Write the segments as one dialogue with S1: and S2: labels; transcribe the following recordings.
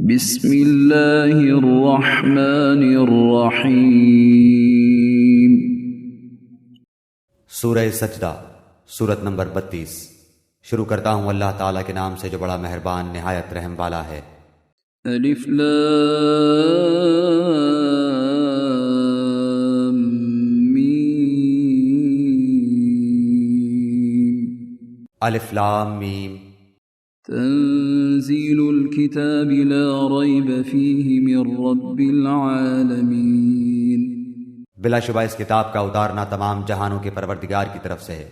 S1: بسم اللہ الرحمن الرحیم۔
S2: سورہ سجدہ، سورت نمبر 32۔ شروع کرتا ہوں اللہ تعالیٰ کے نام سے جو بڑا مہربان نہایت رحم والا ہے۔
S1: الف لام میم۔
S2: الف لام میم۔
S1: تنزیل الكتاب لا ریب فیہ من رب العالمین۔
S2: بلا شبہ اس کتاب کا اتارنا تمام جہانوں کے پروردگار کی طرف سے ہے۔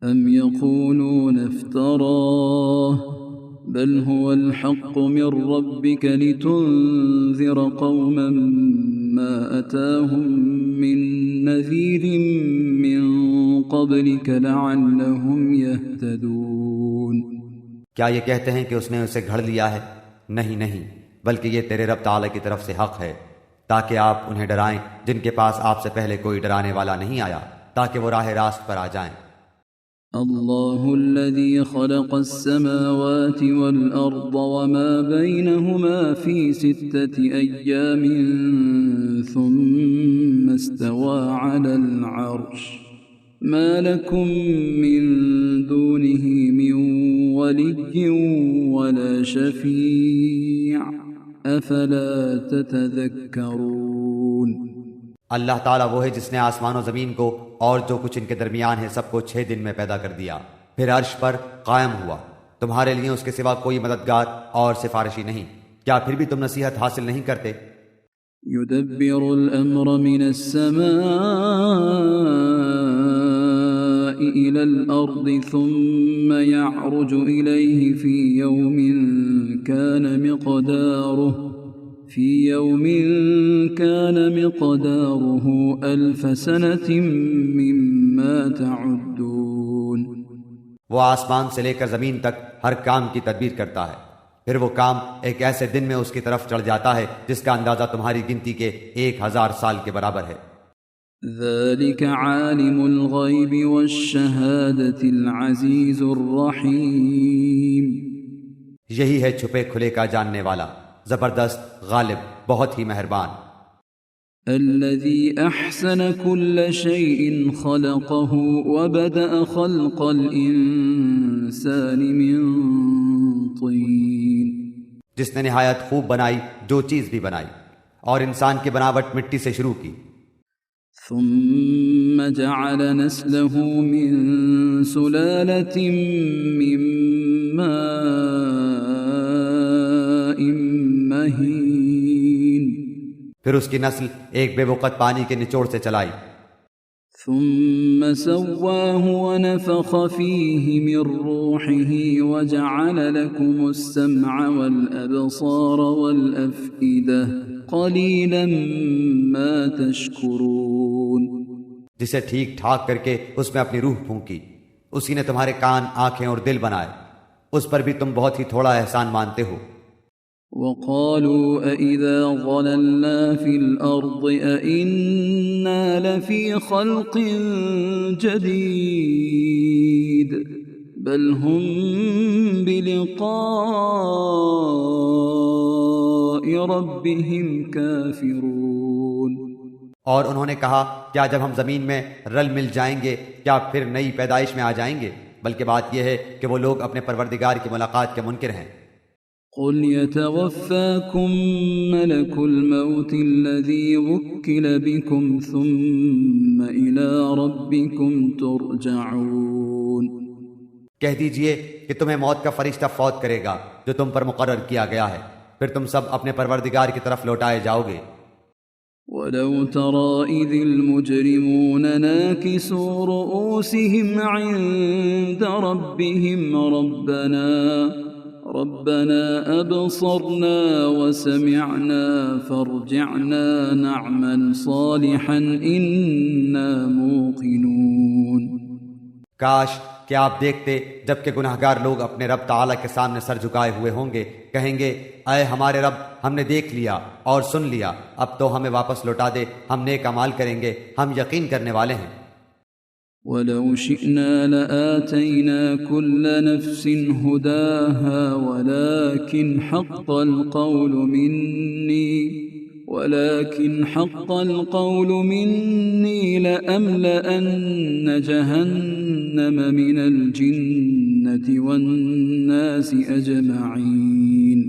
S1: ام یقولون افتراہ بل هو الحق من ربك لتنذر قوما ما أتاهم من نذير من قبلك لعلهم يهتدون۔
S2: کیا یہ کہتے ہیں کہ اس نے اسے گھڑ لیا ہے؟ نہیں، بلکہ یہ تیرے رب تعالیٰ کی طرف سے حق ہے، تاکہ آپ انہیں ڈرائیں جن کے پاس آپ سے پہلے کوئی ڈرانے والا نہیں آیا، تاکہ وہ راہ راست پر آ جائیں۔
S1: اللہ الذي خلق السماوات والأرض وما بينهما في 6 أيام ثم استوى على العرش ما لكم من دونه من ولي ولا شفيع أفلا تتذكرون۔
S2: اللہ تعالیٰ وہ ہے جس نے آسمان و زمین کو اور جو کچھ ان کے درمیان ہے سب کو 6 دن میں پیدا کر دیا، پھر عرش پر قائم ہوا، تمہارے لیے اس کے سوا کوئی مددگار اور سفارشی نہیں، کیا پھر بھی تم نصیحت حاصل نہیں کرتے؟
S1: يدبر الأمر من السماء إلى الأرض ثم يعرج إليه في يوم كان مقداره 1000 سنة مما تعدون۔
S2: وہ آسمان سے لے کر زمین تک ہر کام کی تدبیر کرتا ہے، پھر وہ کام ایک ایسے دن میں اس کی طرف چڑھ جاتا ہے جس کا اندازہ تمہاری گنتی کے 1000 سال کے برابر ہے۔
S1: ذلك عالم الغیب والشہادة العزیز الرحیم۔
S2: یہی ہے چھپے کھلے کا جاننے والا، زبردست، غالب، بہت ہی مہربان۔
S1: الذي احسن كل شيء خلقه وبدأ خلق الانسان من طين۔
S2: جس نے نہایت خوب بنائی جو چیز بھی بنائی، اور انسان کی بناوٹ مٹی سے شروع کی۔
S1: ثم جعل نسله من سلالة من ماء مهين۔
S2: پھر اس کی نسل ایک بے وقت پانی کے نچوڑ سے چلائی۔
S1: ثم سواه ونفخ فيه من روحه وجعل لكم السمع والأبصار والأفئدة قليلا ما تشكرون۔
S2: جسے ٹھیک ٹھاک کر کے اس میں اپنی روح پھونکی، اسی نے تمہارے کان، آنکھیں اور دل بنائے، اس پر بھی تم بہت ہی تھوڑا احسان مانتے ہو۔
S1: وقالوا أإذا ضللنا في الأرض أإنا لفي خلق جديد بل هم بلقاء ربهم كافرون۔
S2: اور انہوں نے کہا کیا جب ہم زمین میں رل مل جائیں گے کیا پھر نئی پیدائش میں آ جائیں گے؟ بلکہ بات یہ ہے کہ وہ لوگ اپنے پروردگار کی ملاقات کے منکر ہیں۔
S1: قل يتوفاكم ملك الموت الذي وكل بكم ثم إلى ربكم ترجعون۔
S2: کہہ دیجئے کہ تمہیں موت کا فرشتہ فوت کرے گا جو تم پر مقرر کیا گیا ہے، پھر تم سب اپنے پروردگار کی طرف لوٹائے جاؤ گے۔
S1: وَلَوْ تَرَى إِذِ الْمُجْرِمُونَ نَاكِسُو رُؤُوسِهِمْ عِندَ رَبِّهِمْ رَبَّنَا أَبْصَرْنَا وَسَمِعْنَا فَارْجِعْنَا نَعْمَلْ صَالِحًا إِنَّا موقنون۔
S2: کاش کہ آپ دیکھتے جبکہ گناہگار لوگ اپنے رب تعالیٰ کے سامنے سر جھکائے ہوئے ہوں گے، کہیں گے اے ہمارے رب، ہم نے دیکھ لیا اور سن لیا، اب تو ہمیں واپس لوٹا دے، ہم نیک اعمال کریں گے، ہم یقین کرنے والے ہیں۔
S1: ولو شئنا لآتينا كل نفس هداها ولكن حق القول مني لأملأن جهنم من الجنة والناس أجمعين.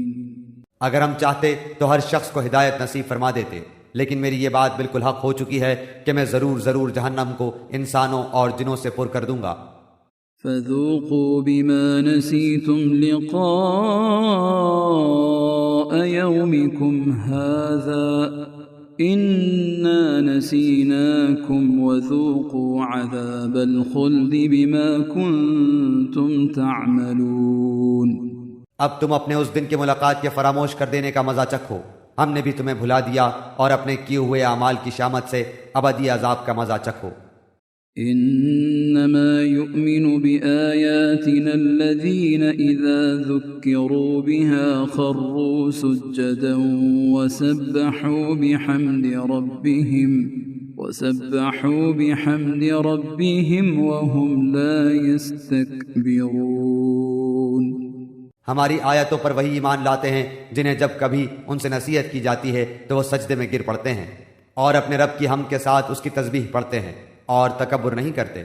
S2: اگر ہم چاہتے تو ہر شخص کو ہدایت نصیب فرما دیتے، لیکن میری یہ بات بالکل حق ہو چکی ہے کہ میں ضرور جہنم کو انسانوں اور جنوں سے پر کر دوں گا.
S1: فذوقوا بما نسيتم لقاء يومكم هذا إنا نسيناكم وذوقوا عذاب الخلد بما كنتم تعملون.
S2: اب تم اپنے اس دن کی ملاقات کے فراموش کر دینے کا مزہ چکھو، ہم نے بھی تمہیں بھلا دیا اور اپنے کیے ہوئے اعمال کی شامت سے ابدی عذاب کا مزہ چکھو.
S1: انما يؤمن بآياتنا الذين اذا ذكروا بها خروا سجدا وسبحوا بحمد ربهم وهم لا يستكبرون.
S2: ہماری آیتوں پر وہی ایمان لاتے ہیں جنہیں جب کبھی ان سے نصیحت کی جاتی ہے تو وہ سجدے میں گر پڑتے ہیں اور اپنے رب کی حمد کے ساتھ اس کی تسبیح پڑھتے ہیں اور تکبر نہیں کرتے.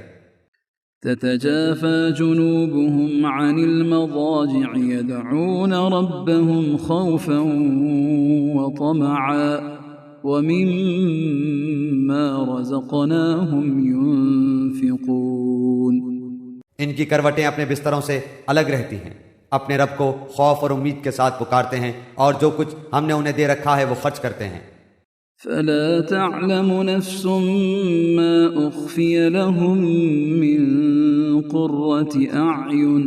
S1: تتجافى جنوبهم عن المضاجع يدعون ربهم خوفا وطمعا ومما رزقناهم ينفقون.
S2: ان کی کروٹیں اپنے بستروں سے الگ رہتی ہیں، اپنے رب کو خوف اور امید کے ساتھ پکارتے ہیں اور جو کچھ ہم نے انہیں دے رکھا ہے وہ خرچ کرتے ہیں.
S1: فلا تعلم نفس ما أخفي لهم من قرة أعين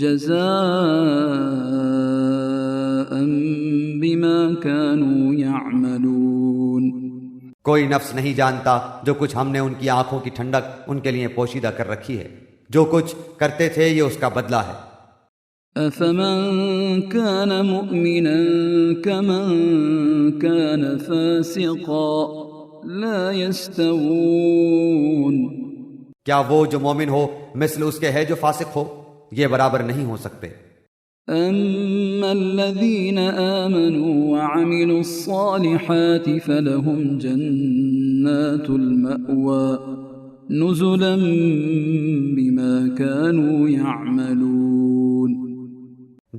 S1: جزاء بما كانوا يعملون.
S2: کوئی نفس نہیں جانتا جو کچھ ہم نے ان کی آنکھوں کی ٹھنڈک ان کے لیے پوشیدہ کر رکھی ہے، جو کچھ کرتے تھے یہ اس کا بدلہ ہے.
S1: أفمن كان مؤمنا كمن كان فاسقا لا يستوون.
S2: کیا وہ جو مومن ہو مثل اس کے ہے جو فاسق ہو؟ یہ برابر نہیں ہو سکتے.
S1: أما الذين آمنوا وعملوا الصالحات فلهم جنات المأوى نزلا بما كانوا يعملون.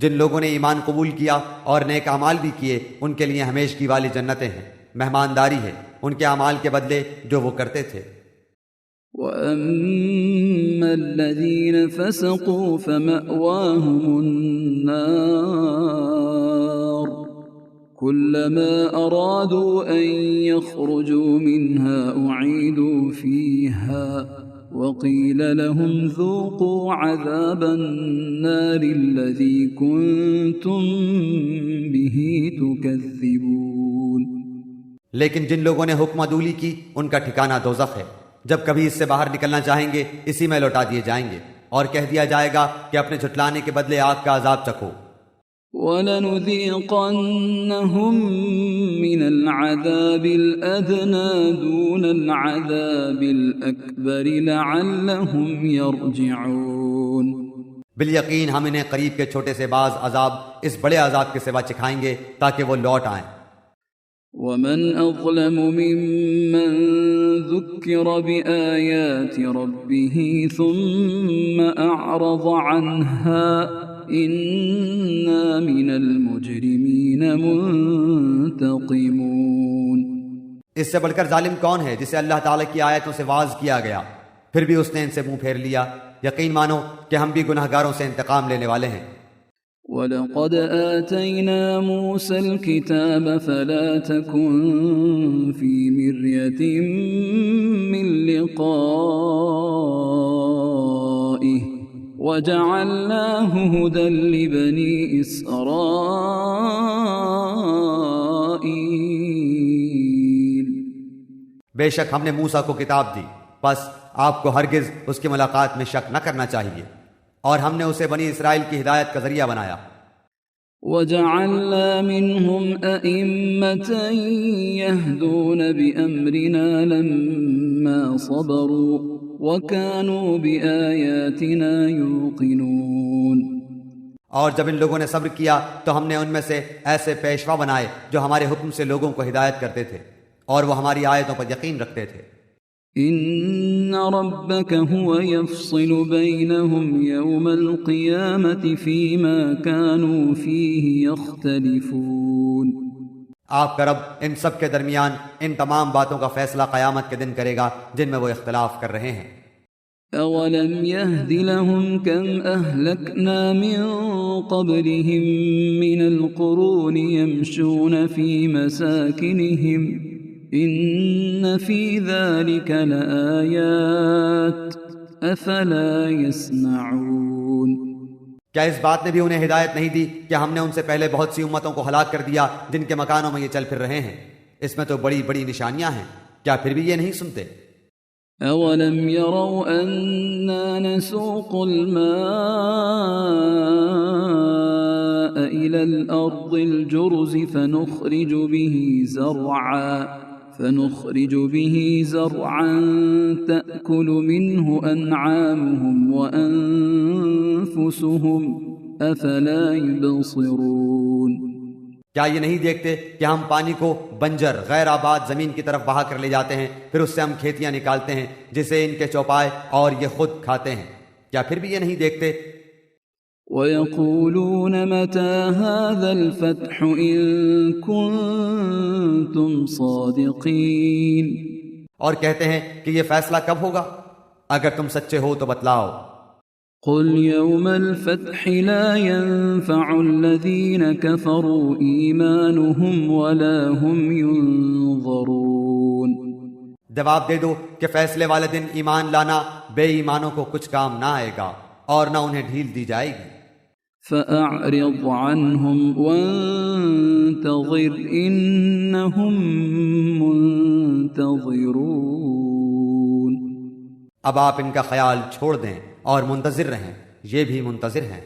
S2: جن لوگوں نے ایمان قبول کیا اور نیک اعمال بھی کیے ان کے لیے ہمیشگی والی جنتیں ہیں، مہمانداری ہے ان کے اعمال کے بدلے جو وہ کرتے تھے.
S1: وَأَمَّا الَّذِينَ فَسَقُوا فَمَأْوَاهُمُ النَّارُ كُلَّمَا أَرَادُوا أَن يَخْرُجُوا مِنْهَا أُعِيدُوا فِيهَا وقيل لهم ذوقوا عذاب النار الذي كنتم به تكذبون.
S2: لیکن جن لوگوں نے حکم عدولی کی ان کا ٹھکانہ دوزخ ہے، جب کبھی اس سے باہر نکلنا چاہیں گے اسی میں لوٹا دیے جائیں گے اور کہہ دیا جائے گا کہ اپنے جھٹلانے کے بدلے آگ کا عذاب چکھو.
S1: وَلَنُذِيقَنَّهُم مِّنَ الْعَذَابِ الْأَدْنَىٰ دُونَ الْعَذَابِ الْأَكْبَرِ لَعَلَّهُمْ يَرْجِعُونَ.
S2: بالیقین ہم انہیں قریب کے چھوٹے سے بعض عذاب اس بڑے عذاب کے سوا چکھائیں گے تاکہ وہ لوٹ آئیں.
S1: وَمَنْ أَظْلَمُ مِمَّنْ ذُكِّرَ بِآيَاتِ رَبِّهِ ثُمَّ أَعْرَضَ عَنْهَا إِنَّا مِنَ الْمُجْرِمِينَ مُنْتَقِمُونَ.
S2: اس سے بڑھ کر ظالم کون ہے جسے اللہ تعالیٰ کی آیتوں سے واعظ کیا گیا پھر بھی اس نے ان سے منہ پھیر لیا. یقین مانو کہ ہم بھی گناہگاروں سے انتقام لینے والے ہیں.
S1: وَلَقَدْ آتَيْنَا مُوسَى الْكِتَابَ فَلَا تَكُنْ فِي مِرْيَةٍ مِّن لِقَائِهِ وَجَعَلْنَاهُ هُدًى لِبَنِي إِسْرَائِيلَ.
S2: بے شک ہم نے موسیٰ کو کتاب دی، پس آپ کو ہرگز اس کی ملاقات میں شک نہ کرنا چاہیے، اور ہم نے اسے بنی اسرائیل کی ہدایت کا ذریعہ بنایا.
S1: وَجَعَلْنَا مِنْهُمْ أَئِمَّةً يَهْدُونَ بِأَمْرِنَا لَمَّا صَبَرُوا وكانوا بآياتنا يوقنون
S2: اور جب ان لوگوں نے صبر کیا تو ہم نے ان میں سے ایسے پیشوا بنائے جو ہمارے حکم سے لوگوں کو ہدایت کرتے تھے اور وہ ہماری آیتوں پر یقین رکھتے تھے۔
S1: إن ربك هو يفصل بينهم يوم القيامة فيما كانوا فيه يختلفون
S2: آپ کا رب ان سب کے درمیان ان تمام باتوں کا فیصلہ قیامت کے دن کرے گا جن میں وہ اختلاف کر رہے ہیں۔
S1: أولم يهد لهم كم أهلكنا من قبلهم من القرون يمشون في مساكنهم إن في ذلك لآيات أفلا يسمعون
S2: کیا اس بات نے بھی انہیں ہدایت نہیں دی کہ ہم نے ان سے پہلے بہت سی امتوں کو ہلاک کر دیا جن کے مکانوں میں یہ چل پھر رہے ہیں؟ اس میں تو بڑی بڑی نشانیاں ہیں، کیا پھر بھی یہ نہیں سنتے؟
S1: أولم يروا أنا نسوق الماء إلى الأرض الجرز فنخرج به زرعا تأكل منه أنعامهم وأنفسهم أفلا يبصرون
S2: کیا یہ نہیں دیکھتے کہ ہم پانی کو بنجر غیر آباد زمین کی طرف بہا کر لے جاتے ہیں، پھر اس سے ہم کھیتیاں نکالتے ہیں جسے ان کے چوپائے اور یہ خود کھاتے ہیں؟ کیا پھر بھی یہ نہیں دیکھتے؟
S1: وَيَقُولُونَ مَتَى هَذَا الْفَتْحُ إِن كُنتُمْ صَادِقِينَ
S2: اور کہتے ہیں کہ یہ فیصلہ کب ہوگا؟ اگر تم سچے ہو تو بتلاؤ۔
S1: قل يوم الفتح لا ينفع الذين كفروا إيمانهم ولا هم ينظرون
S2: جواب دے دو کہ فیصلے والے دن ایمان لانا بے ایمانوں کو کچھ کام نہ آئے گا اور نہ انہیں ڈھیل دی جائے گی۔
S1: فأعرض عنهم وانتظر إنهم منتظرون
S2: اب آپ ان کا خیال چھوڑ دیں اور منتظر رہیں، یہ بھی منتظر ہیں۔